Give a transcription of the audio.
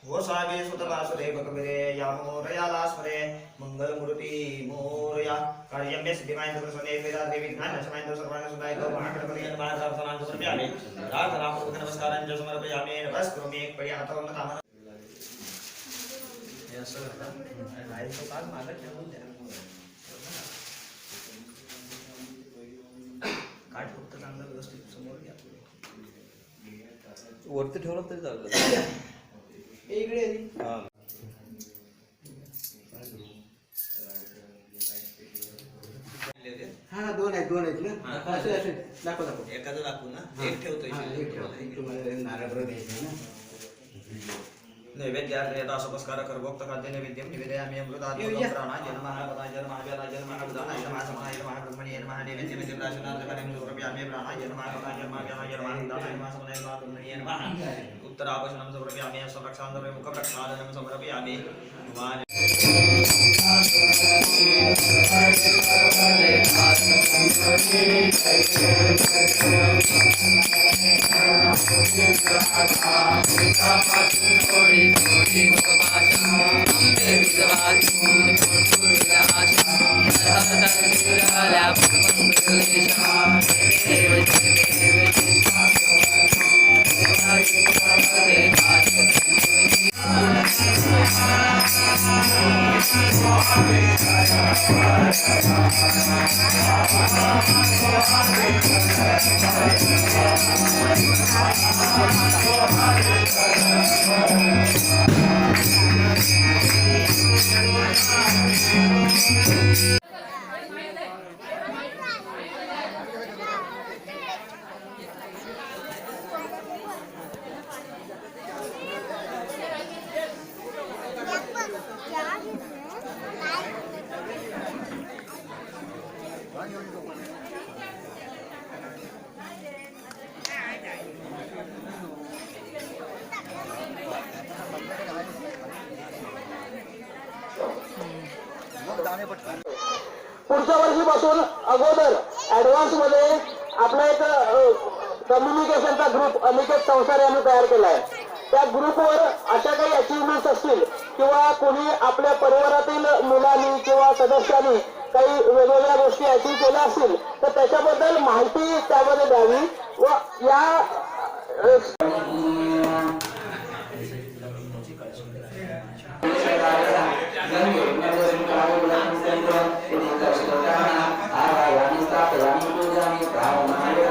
गोसावी सुत वासुदेव कविरे यामोरयाला स्मरे मंगलमूर्ती मोरया कार्यम्य सिद्धिमाय प्रसन्ने वेदाद्रि विघ्नान् शमयन्तु सर्वान् सुदाय महागणपति नमः प्रार्थनां समर्पयामि प्रार्थनां पूर्वक नमस्कारान् च समर्पयामि नमस्करोमि पर्यातौ नमः या सगळं नाही तो काल मागे ठेवून द्या काट फक्त चांगलं व्यवस्थित समोर घ्या वरती ठेवलं तरी चालतं इकडे हां हा दोन आहेत ना असे दाखव एखादं दाखवू ना एक ठेवतोय तुम्हाला नारळ द्यायचं ना नैवेद्यार्थ यथा सुपस्कार करभोक्त खाद्य नैवेद्यं निवेदयामि अमृतात् प्राणाय नमः पदाय नमः व्यालाय नमः उदानाय नमः समाय नमः ब्रह्मणे नमः नैवेद्यं दिव्यासनार्थकरं समर्पयामि प्राणाय नमः पदाय नमः व्यालाय नमः उदानाय नमः समाय नमः ब्रह्मणे नमः उत्तराभूषणं समर्पयामि स्वरक्षां मुखप्रक्षालनं समर्पयामि पुढच्या वर्षीपासून अगोदर ऍडव्हान्स मध्ये आपला एक कम्युनिकेशनचा ग्रुप अनिकेत संसार यांनी तयार केला आहे. त्या ग्रुपवर अशा काही अचिव्हमेंट्स असतील किंवा कोणी आपल्या परिवारातील मुलांनी किंवा सदस्यांनी काही वेगवेगळ्या गोष्टी अचीव केल्या असतील तर त्याच्याबद्दल माहिती त्यामध्ये द्यावी व या Amin.